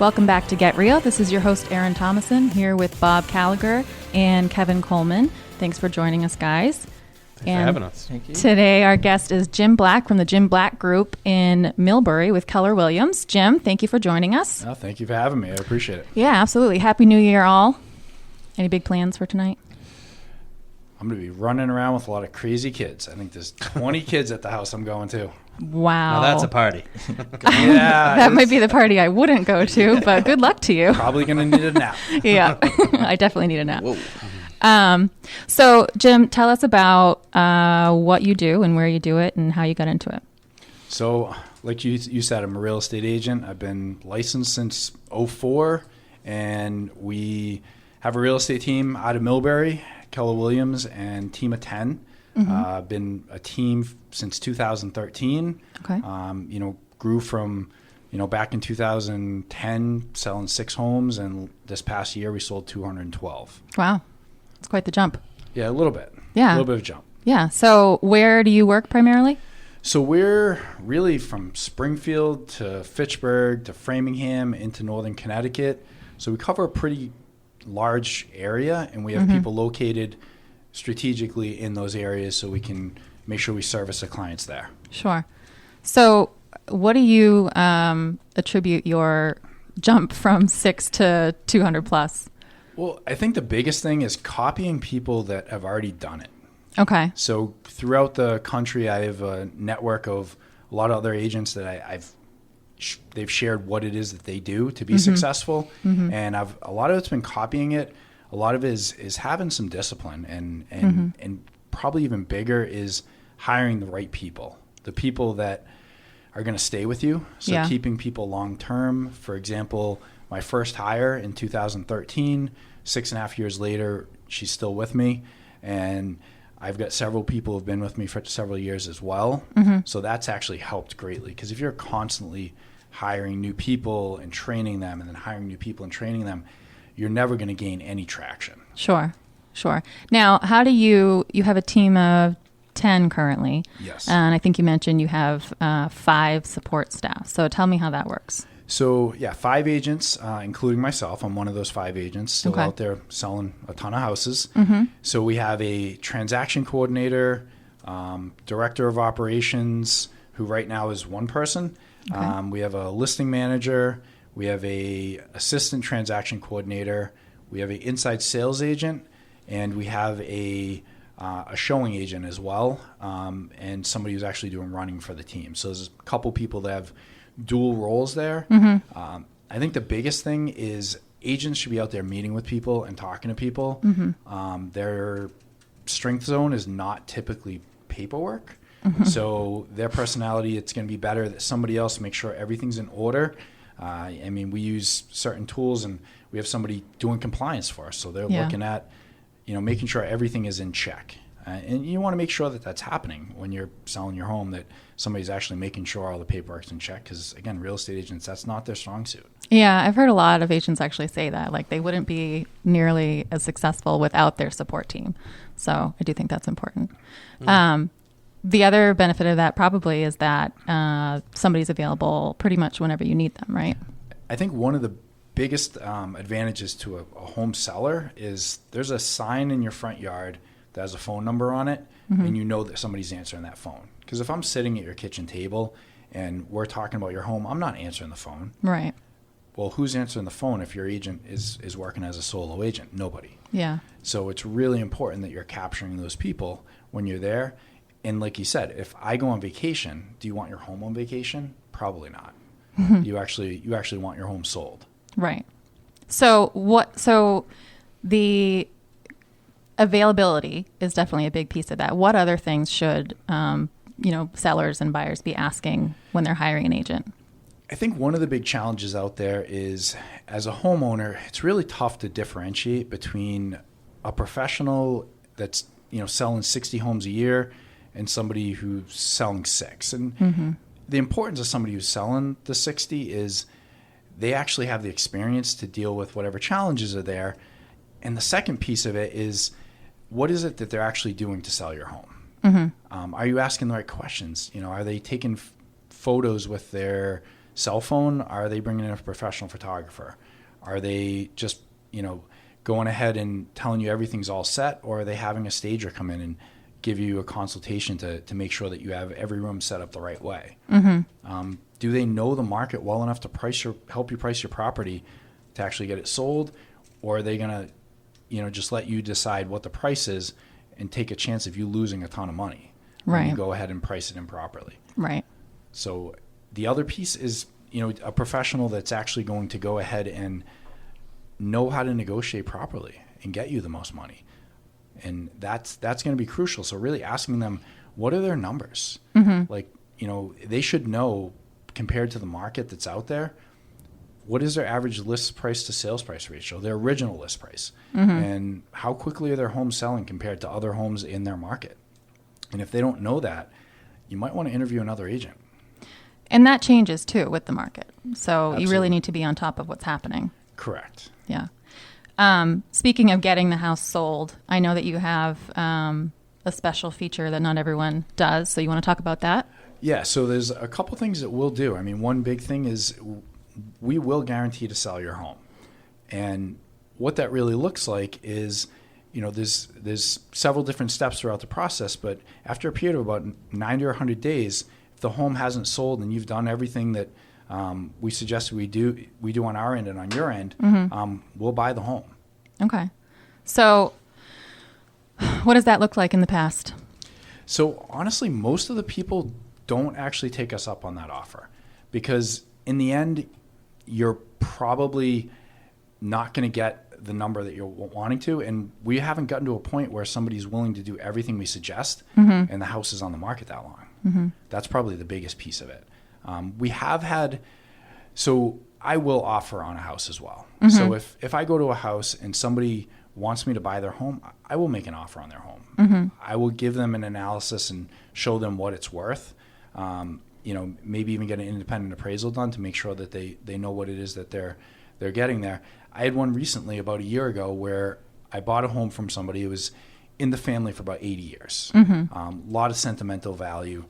Welcome back to Get Real. This is your host, Erin Thomason, here with Bob Gallagher and Kevin Coleman. Thanks for joining us, guys. Thanks for having us. Thank you. Today, our guest is Jim Black from the Jim Black Group in Millbury with Keller Williams. Jim, thank you for joining us. Oh, thank you for having me. I appreciate it. Yeah, absolutely. Happy New Year, all. Any big plans for tonight? I'm going to be running around with a lot of crazy kids. I think there's 20 kids at the house I'm going to. Wow. Now that's a party. Yeah. That might be the party I wouldn't go to, but good luck to you. Probably going to need a nap. Yeah, I definitely need a nap. So, Jim, tell us about what you do and where you do it and how you got into it. So, like you said, I'm a real estate agent. I've been licensed since '04, and we have a real estate team out of Millbury, Keller Williams, and team of 10. Been a team since 2013. Okay. Grew from, back in 2010, selling 6 homes, and this past year we sold 212. Wow. It's quite the jump. Yeah, a little bit. Yeah. A little bit of a jump. Yeah. So where do you work primarily? So we're really from Springfield to Fitchburg to Framingham into Northern Connecticut. So we cover a pretty large area, and we have people located strategically in those areas so we can make sure we service the clients there. Sure. So what do you attribute your jump from 6 to 200 plus? Well, I think the biggest thing is copying people that have already done it. Okay. So throughout the country, I have a network of a lot of other agents that they've shared what it is that they do to be successful, and a lot of it's been copying it. A lot of it is having some discipline, and probably even bigger is hiring the right people, the people that are going to stay with you. So keeping people long term. For example, my first hire in 2013, 6.5 years later, she's still with me, and I've got several people who've been with me for several years as well. So that's actually helped greatly, because if you're constantly hiring new people and training them and then hiring new people and training them, you're never going to gain any traction. Sure. Now, how do you have a team of 10 currently? Yes. And I think you mentioned you have 5 support staff. So tell me how that works. So, 5 agents, including myself. I'm one of those 5 agents still out there selling a ton of houses. So we have a transaction coordinator, director of operations, who right now is one person. Okay. We have a listing manager. We have a assistant transaction coordinator. We have an inside sales agent, and we have a showing agent as well, and somebody who's actually doing running for the team. So there's a couple people that have dual roles there. I think the biggest thing is agents should be out there meeting with people and talking to people. Their strength zone is not typically paperwork. So their personality, it's going to be better that somebody else makes sure everything's in order. We use certain tools, and we have somebody doing compliance for us. So they're looking at, making sure everything is in check. And you want to make sure that that's happening when you're selling your home, that somebody's actually making sure all the paperwork's in check. Because, again, real estate agents, that's not their strong suit. Yeah, I've heard a lot of agents actually say that. Like, they wouldn't be nearly as successful without their support team. So I do think that's important. The other benefit of that probably is that somebody's available pretty much whenever you need them, right? I think one of the biggest advantages to a home seller is there's a sign in your front yard that has a phone number on it, and you know that somebody's answering that phone. Because if I'm sitting at your kitchen table and we're talking about your home, I'm not answering the phone. Right. Well, who's answering the phone if your agent is working as a solo agent? Nobody. Yeah. So it's really important that you're capturing those people when you're there. And like you said, if I go on vacation, do you want your home on vacation? Probably not. You actually want your home sold. Right. So the availability is definitely a big piece of that. What other things should sellers and buyers be asking when they're hiring an agent? I think one of the big challenges out there is, as a homeowner, it's really tough to differentiate between a professional that's selling 60 homes a year and somebody who's selling 6. And the importance of somebody who's selling the 60 is they actually have the experience to deal with whatever challenges are there. And the second piece of it is, what is it that they're actually doing to sell your home? Are you asking the right questions? Are they taking photos with their cell phone? Are they bringing in a professional photographer? Are they just, going ahead and telling you everything's all set, or are they having a stager come in and give you a consultation to make sure that you have every room set up the right way? Do they know the market well enough to help you price your property to actually get it sold, or are they going to, just let you decide what the price is and take a chance of you losing a ton of money when you go ahead and price it improperly? Right. So the other piece is, a professional that's actually going to go ahead and know how to negotiate properly and get you the most money. And that's going to be crucial. So really asking them, what are their numbers? Like, they should know, compared to the market that's out there, what is their average list price to sales price ratio, their original list price, and how quickly are their homes selling compared to other homes in their market? And if they don't know that, you might want to interview another agent. And that changes too with the market. So Absolutely. You really need to be on top of what's happening. Correct. Yeah. Speaking of getting the house sold, I know that you have a special feature that not everyone does. So you want to talk about that? Yeah. So there's a couple things that we'll do. I mean, one big thing is we will guarantee to sell your home. And what that really looks like is, there's several different steps throughout the process, but after a period of about 90 or 100 days, if the home hasn't sold and you've done everything that we suggest we do on our end and on your end, we'll buy the home. Okay. So what does that look like in the past? So honestly, most of the people don't actually take us up on that offer, because in the end, you're probably not going to get the number that you're wanting to. And we haven't gotten to a point where somebody's willing to do everything we suggest and the house is on the market that long. That's probably the biggest piece of it. We have had, so I will offer on a house as well. So if I go to a house and somebody wants me to buy their home, I will make an offer on their home. I will give them an analysis and show them what it's worth. Maybe even get an independent appraisal done to make sure that they know what it is that they're getting there. I had one recently about a year ago where I bought a home from somebody who was in the family for about 80 years. A lot of sentimental value.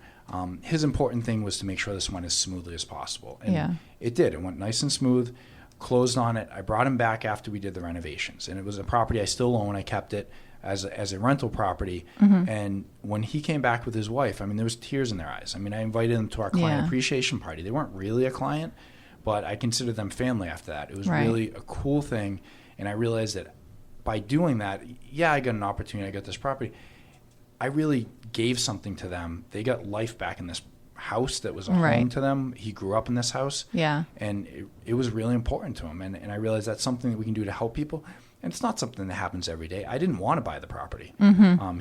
His important thing was to make sure this went as smoothly as possible. And it did. It went nice and smooth, closed on it. I brought him back after we did the renovations. And it was a property I still own. I kept it as a rental property. And when he came back with his wife, I mean, there was tears in their eyes. I mean, I invited them to our client appreciation party. They weren't really a client, but I considered them family after that. It was really a cool thing. And I realized that by doing that, I got an opportunity. I got this property. I really gave something to them. They got life back in this house that was a home to them. He grew up in this house. Yeah. And it was really important to him. And I realized that's something that we can do to help people. And it's not something that happens every day. I didn't want to buy the property.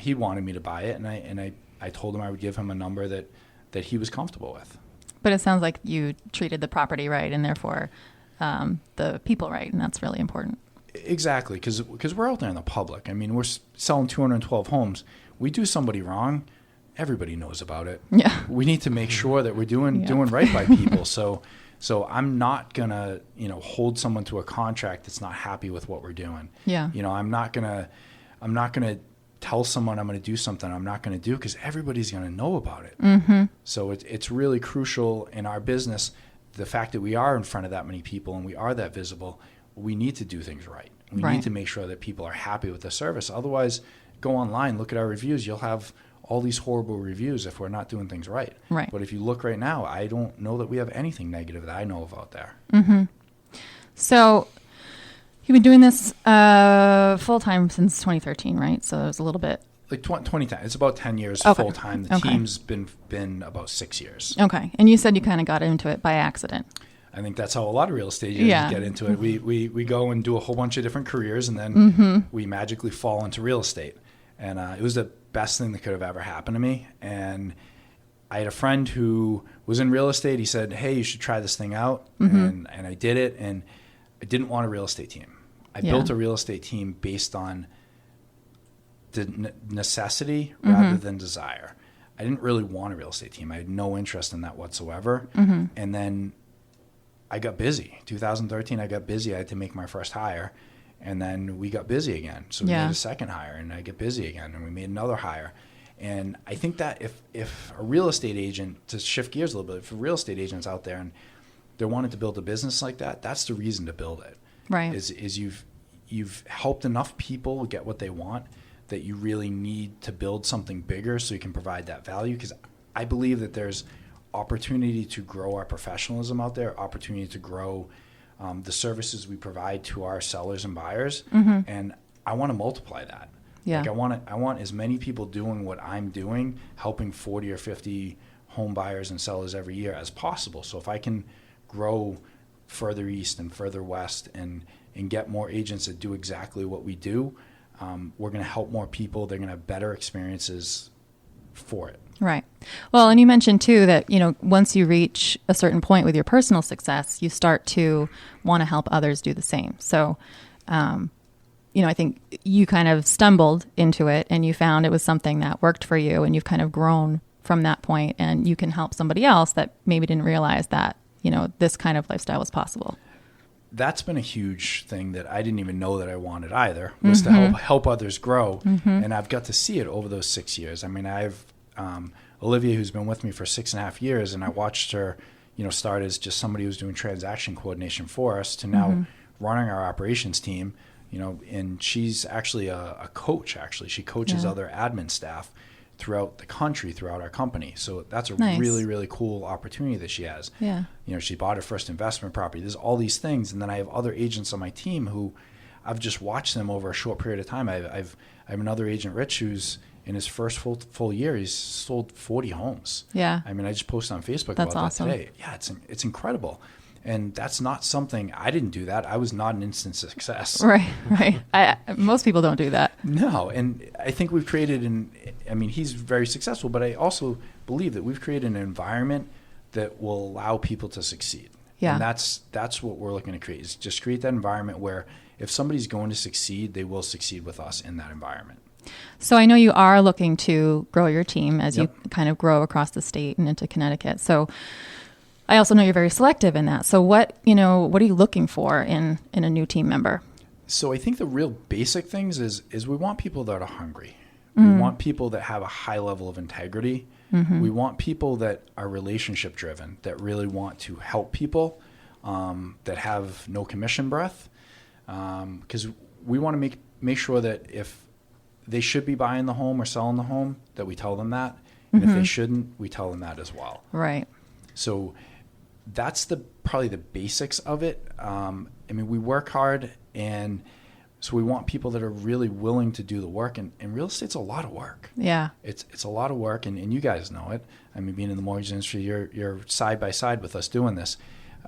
He wanted me to buy it. And I told him I would give him a number that he was comfortable with. But it sounds like you treated the property right and therefore the people right. And that's really important. Exactly. Because we're out there in the public. I mean, we're selling 212 homes. We do somebody wrong, everybody knows about it. Yeah. We need to make sure that we're doing right by people. So I'm not gonna, hold someone to a contract that's not happy with what we're doing. Yeah. I'm not gonna tell someone I'm gonna do something I'm not gonna do, because everybody's gonna know about it. So it's really crucial in our business, the fact that we are in front of that many people and we are that visible. We need to do things right. We need to make sure that people are happy with the service. Otherwise, go online, look at our reviews. You'll have all these horrible reviews if we're not doing things right. Right. But if you look right now, I don't know that we have anything negative that I know of out there. So you've been doing this full-time since 2013, right? So it was a little bit... Like 2010. It's about 10 years full-time. The team's been about 6 years. Okay. And you said you kind of got into it by accident. I think that's how a lot of real estate agents get into it. We go and do a whole bunch of different careers, and then we magically fall into real estate. And it was the best thing that could have ever happened to me. And I had a friend who was in real estate. He said, hey, you should try this thing out. And I did it, and I didn't want a real estate team. I built a real estate team based on the necessity rather than desire. I didn't really want a real estate team. I had no interest in that whatsoever. And then I got busy. 2013, I got busy. I had to make my first hire. And then we got busy again. So we made a second hire, and I get busy again, and we made another hire. And I think that if a real estate agent, to shift gears a little bit, if a real estate agent's out there and they're wanting to build a business like that, that's the reason to build it. Right. Is you've helped enough people get what they want that you really need to build something bigger so you can provide that value. Because I believe that there's opportunity to grow our professionalism out there, opportunity to grow the services we provide to our sellers and buyers, and I want to multiply that. Yeah. Like I want as many people doing what I'm doing, helping 40 or 50 home buyers and sellers every year as possible. So if I can grow further east and further west and get more agents that do exactly what we do, we're going to help more people. They're going to have better experiences for it. Right. Well, and you mentioned too that, once you reach a certain point with your personal success, you start to want to help others do the same. So, I think you kind of stumbled into it and you found it was something that worked for you, and you've kind of grown from that point, and you can help somebody else that maybe didn't realize that, this kind of lifestyle was possible. That's been a huge thing that I didn't even know that I wanted either, was to help others grow. And I've got to see it over those 6 years. I mean, I've Olivia, who's been with me for 6.5 years, and I watched her, start as just somebody who's doing transaction coordination for us to now running our operations team, and she's actually a coach. Actually, she coaches other admin staff throughout the country, throughout our company. So that's a really, really cool opportunity that she has. Yeah. She bought her first investment property. There's all these things. And then I have other agents on my team who I've just watched them over a short period of time. I have another agent, Rich, who's in his first full year, he's sold 40 homes. Yeah. I mean, I just posted on Facebook That's about awesome. that today. Yeah, it's incredible. And that's not something, I didn't do that. I was not an instant success. Right. Most people don't do that. No, and I think we've created he's very successful, but I also believe that we've created an environment that will allow people to succeed. Yeah. And that's what we're looking to create, is just create that environment where if somebody's going to succeed, they will succeed with us in that environment. So I know you are looking to grow your team as you kind of grow across the state and into Connecticut. So I also know you're very selective in that. So what are you looking for in a new team member? So I think the real basic things is we want people that are hungry. We want people that have a high level of integrity. We want people that are relationship driven, that really want to help people, that have no commission breath. Because we want to make sure that if they should be buying the home or selling the home, that we tell them that. And if they shouldn't, we tell them that as well. Right. So that's probably the basics of it. We work hard, and so we want people that are really willing to do the work. And real estate's a lot of work. Yeah. It's a lot of work, and you guys know it. Being in the mortgage industry, you're side by side with us doing this.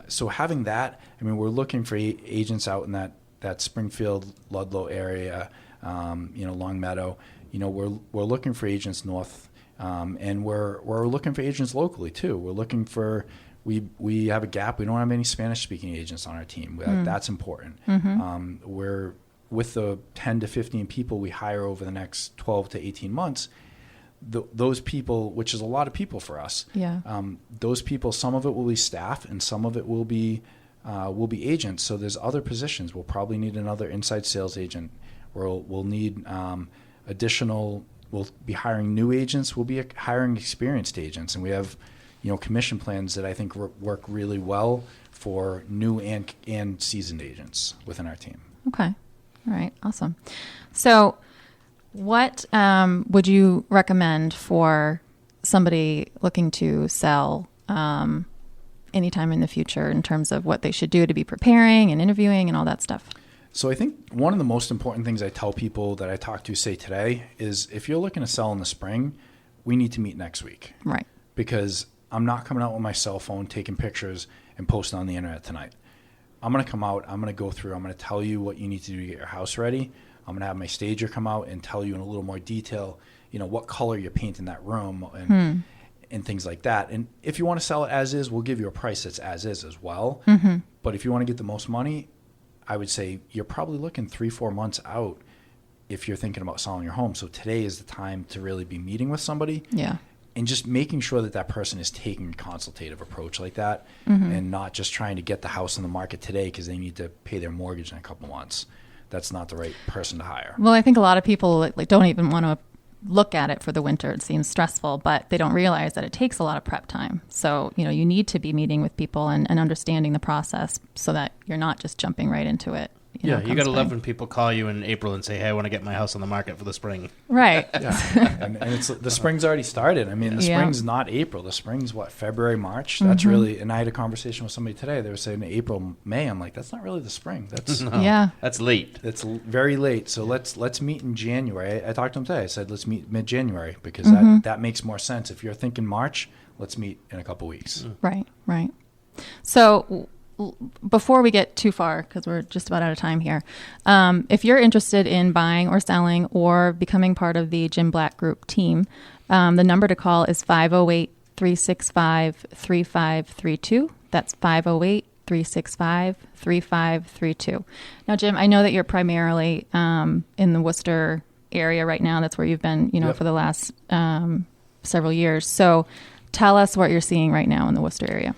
So having that, we're looking for agents out in that Springfield, Ludlow area, Long Meadow. We're looking for agents north, and we're looking for agents locally too. We're looking for we have a gap. We don't have any Spanish speaking agents on our team. That's important. We're with the 10 to 15 people we hire over the next 12 to 18 months. Those people, which is a lot of people for us. Yeah. Those people, some of it will be staff, and some of it will be agents. So there's other positions. We'll probably need another inside sales agent. We'll need additional. We'll be hiring new agents. We'll be hiring experienced agents, and we have, commission plans that I think work really well for new and seasoned agents within our team. Okay. All right. Awesome. So, what would you recommend for somebody looking to sell anytime in the future in terms of what they should do to be preparing and interviewing and all that stuff? So I think one of the most important things I tell people that I talk to say today is if you're looking to sell in the spring, we need to meet next week. Right. Because I'm not coming out with my cell phone, taking pictures and posting on the internet tonight. I'm going to come out, I'm going to go through, I'm going to tell you what you need to do to get your house ready. I'm going to have my stager come out and tell you in a little more detail, what color you're painting that room and things like that. And if you want to sell it as is, we'll give you a price that's as is as well. But if you want to get the most money, I would say you're probably looking 3-4 months out if you're thinking about selling your home. So today is the time to really be meeting with somebody. Yeah. And just making sure that person is taking a consultative approach like that and not just trying to get the house on the market today because they need to pay their mortgage in a couple months. That's not the right person to hire. Well, I think a lot of people like don't even want to look at it for the winter, it seems stressful, but they don't realize that it takes a lot of prep time. So, you need to be meeting with people and understanding the process so that you're not just jumping right into it. You come got to love spring. when people call you in April and say, hey, I want to get my house on the market for the spring. Right. Yeah, and it's the spring's already started. I mean, the Yeah. spring's not April. The spring's what, February, March. That's really. And I had a conversation with somebody today. They were saying April, May. I'm like, that's not really the spring. That's No, Yeah. That's late. very late. So let's meet in January. I talked to him today. I said let's meet mid-January because that makes more sense. If you're thinking March, let's meet in a couple weeks. Right. So before we get too far, because we're just about out of time here, if you're interested in buying or selling or becoming part of the Jim Black Group team, the number to call is 508-365-3532. That's 508-365-3532. Now, Jim, I know that you're primarily in the Worcester area right now. That's where you've been, Yep. for the last several years. So tell us what you're seeing right now in the Worcester area.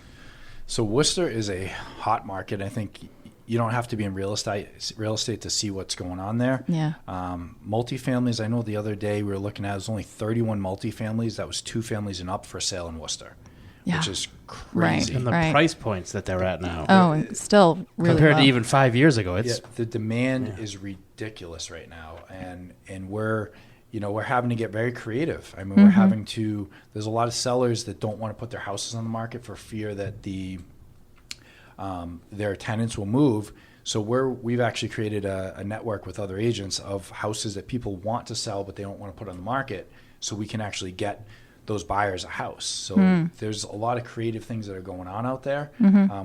So Worcester is a hot market. I think you don't have to be in real estate to see what's going on there. Yeah. Multifamilies, I know the other day we were looking at, it was only 31 multifamilies. That was 2 families and up for sale in Worcester, Yeah. which is crazy. And the Right. price points that they're at now. Oh, and still really compared low. to even 5 years ago, it's The demand is ridiculous right now, and we're having to get very creative. I mean, we're having to. There's a lot of sellers that don't want to put their houses on the market for fear that their tenants will move. So we've actually created a network with other agents of houses that people want to sell but they don't want to put on the market, so we can actually get those buyers a house. So there's a lot of creative things that are going on out there,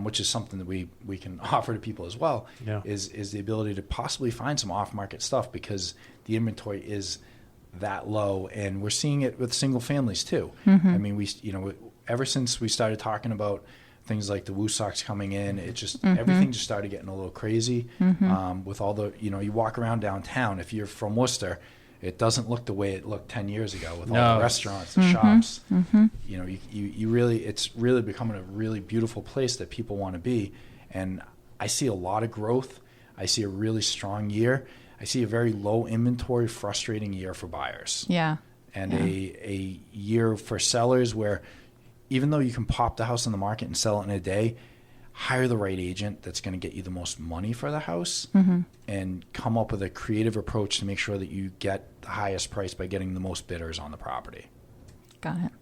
which is something that we can offer to people as well. Yeah. Is the ability to possibly find some off-market stuff because the inventory is that low, and we're seeing it with single families too. I mean, ever since we started talking about things like the Woo Sox coming in, it just everything just started getting a little crazy. With all the you walk around downtown, if you're from Worcester, it doesn't look the way it looked 10 years ago with all the restaurants and shops. You really, it's really becoming a really beautiful place that people want to be. And I see a lot of growth. I see a really strong year. I see a very low inventory, frustrating year for buyers. Yeah. And a year for sellers where even though you can pop the house on the market and sell it in a day, hire the right agent that's going to get you the most money for the house and come up with a creative approach to make sure that you get the highest price by getting the most bidders on the property. Got it.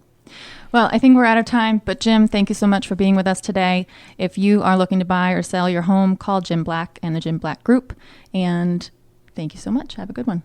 Well, I think we're out of time, but Jim, thank you so much for being with us today. If you are looking to buy or sell your home, call Jim Black and the Jim Black Group. And thank you so much. Have a good one.